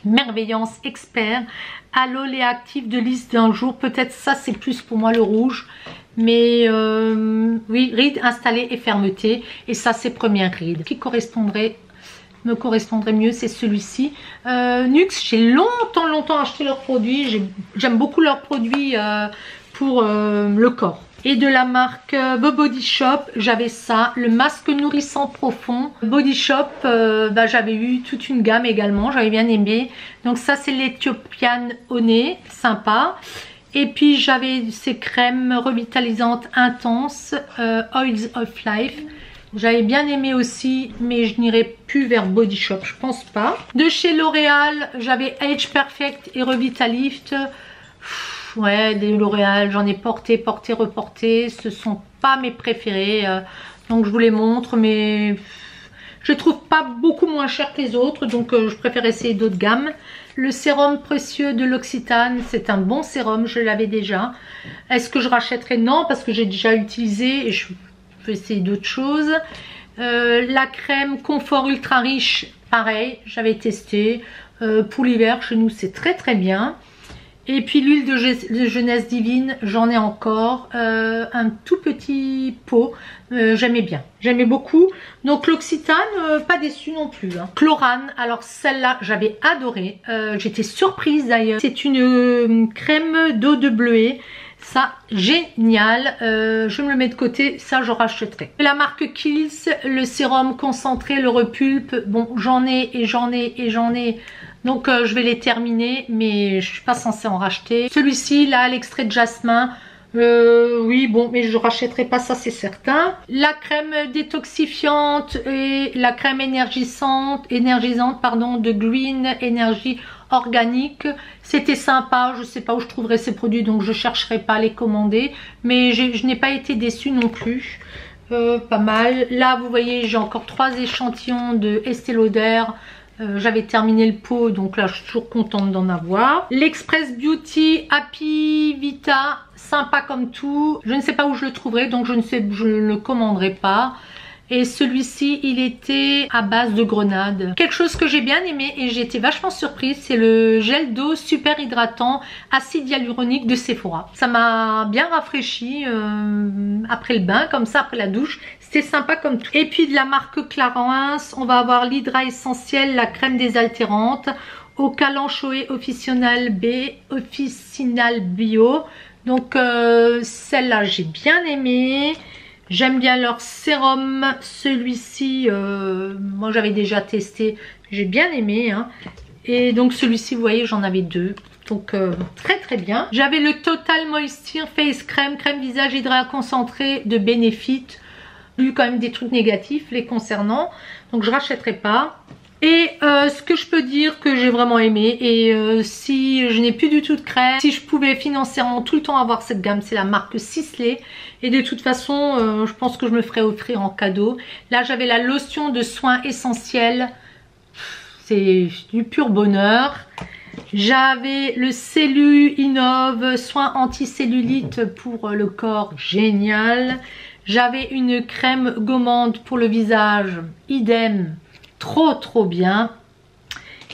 Merveillance Expert, Aloe actif de lisse d'un jour. Peut-être ça c'est plus pour moi le rouge. Mais oui, rides installées et fermeté. Et ça c'est première ride. Qui me correspondrait mieux, c'est celui-ci. Nuxe, j'ai longtemps acheté leurs produits. J'aime beaucoup leurs produits pour le corps. Et de la marque The Body Shop, j'avais ça, le masque nourrissant profond. Body Shop, j'avais eu toute une gamme également, j'avais bien aimé. Donc ça c'est l'Ethiopian Honey, sympa. Et puis j'avais ces crèmes revitalisantes intenses, Oils of Life. J'avais bien aimé aussi, mais je n'irai plus vers Body Shop, je pense pas. De chez L'Oréal, j'avais Age Perfect et Revitalift. Ouais, des L'Oréal, j'en ai porté, reporté. Ce sont pas mes préférés. Donc je vous les montre, mais je les trouve pas beaucoup moins chers que les autres, donc je préfère essayer d'autres gammes. Le sérum précieux de l'Occitane, c'est un bon sérum, je l'avais déjà. Est-ce que je rachèterai? Non, parce que j'ai déjà utilisé et je vais essayer d'autres choses. La crème confort ultra riche, pareil, j'avais testé. Pour l'hiver, chez nous, c'est très très bien. Et puis l'huile de jeunesse divine, j'en ai encore un tout petit pot. J'aimais bien, j'aimais beaucoup. Donc l'Occitane, pas déçue non plus. Hein. Chlorane, alors celle-là, j'avais adoré. J'étais surprise d'ailleurs. C'est une crème d'eau de bleuet. Ça, génial. Je me le mets de côté, ça je rachèterai. La marque Kiehl's, le sérum concentré, le repulpe. Bon, j'en ai et j'en ai et j'en ai. Donc je vais les terminer, mais je suis pas censée en racheter. Celui-ci, là, l'extrait de jasmin. Oui, bon, mais je rachèterai pas ça, c'est certain. La crème détoxifiante et la crème énergisante pardon, de Green Energy organique, c'était sympa. Je sais pas où je trouverai ces produits, donc je chercherai pas à les commander, mais je n'ai pas été déçue non plus. Pas mal. Là, vous voyez, j'ai encore 3 échantillons de Estée Lauder. J'avais terminé le pot, donc là je suis toujours contente d'en avoir. L'Express Beauty Happy Vita, sympa comme tout. Je ne sais pas où je le trouverai, donc je ne le commanderai pas. Et celui-ci, il était à base de grenade. Quelque chose que j'ai bien aimé et j'ai été vachement surprise, c'est le gel d'eau super hydratant acide hyaluronique de Sephora. Ça m'a bien rafraîchi après le bain, comme ça, après la douche. C'était sympa comme tout. Et puis de la marque Clarins, on va avoir l'Hydra Essentiel, la crème désaltérante, au calanchoé officinal bio. Donc celle-là, j'ai bien aimé. J'aime bien leur sérum, celui-ci, moi j'avais déjà testé, j'ai bien aimé. Hein. Et donc celui-ci, vous voyez, j'en avais 2. Donc très très bien. J'avais le Total Moisture Face Crème, crème visage hydra concentré de Benefit. J'ai eu quand même des trucs négatifs les concernant, donc je rachèterai pas. Et ce que je peux dire que j'ai vraiment aimé, et si je n'ai plus du tout de crème, si je pouvais financièrement tout le temps avoir cette gamme, c'est la marque Sisley. Et de toute façon, je pense que je me ferais offrir en cadeau. Là, j'avais la lotion de soins essentiels. C'est du pur bonheur. J'avais le Cellu Innove, soins anti-cellulite pour le corps, génial. J'avais une crème gommande pour le visage, idem. Trop bien.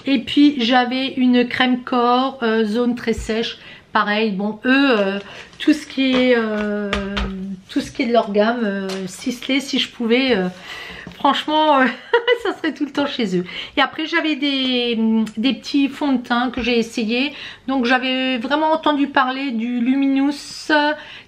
Et puis j'avais une crème corps zone très sèche, pareil. Bon, eux, tout ce qui est de leur gamme Sisley, si je pouvais, franchement ça serait tout le temps chez eux. Et après j'avais des petits fonds de teint que j'ai essayé. Donc j'avais vraiment entendu parler du Luminous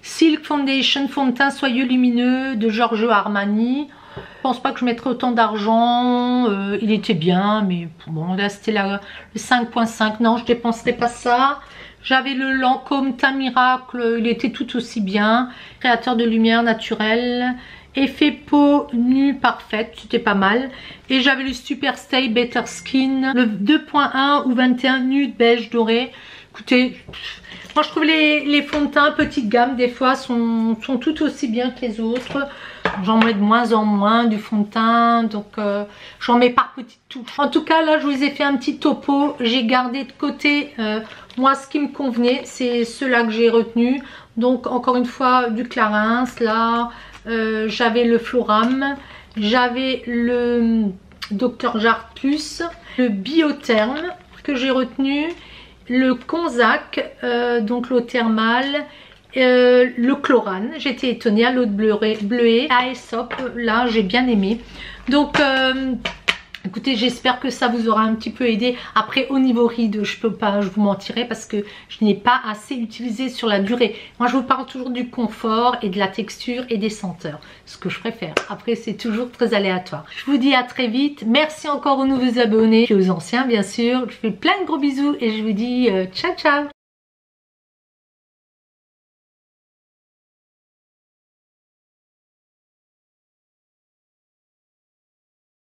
Silk Foundation, fond de teint soyeux lumineux de Giorgio Armani. Je pense pas que je mettrais autant d'argent, il était bien, mais bon, là c'était le 5.5, non, je dépenserais pas ça. J'avais le Lancôme Teint Miracle, il était tout aussi bien. Créateur de lumière naturelle, effet peau nue parfaite, c'était pas mal. Et j'avais le Super Stay Better Skin, le 2.1 ou 21 nude beige doré. Écoutez, moi je trouve les fonds de teint petite gamme des fois sont tout aussi bien que les autres. J'en mets de moins en moins du fond de teint, donc j'en mets par petites touches. En tout cas là je vous ai fait un petit topo. J'ai gardé de côté moi ce qui me convenait, c'est ceux-là que j'ai retenu. Donc encore une fois du Clarins, là j'avais le Floram, j'avais le Dr Jart Plus, le Biotherme que j'ai retenu, le Conzac, donc l'eau thermale, le Chlorane, j'étais étonnée, à l'eau de bleuet, à Aesop, là j'ai bien aimé. Donc écoutez, j'espère que ça vous aura un petit peu aidé. Après au niveau ride, je peux pas, je vous mentirai parce que je n'ai pas assez utilisé sur la durée. Moi je vous parle toujours du confort et de la texture et des senteurs, ce que je préfère. Après c'est toujours très aléatoire. Je vous dis à très vite, merci encore aux nouveaux abonnés et aux anciens bien sûr. Je vous fais plein de gros bisous et je vous dis ciao ciao.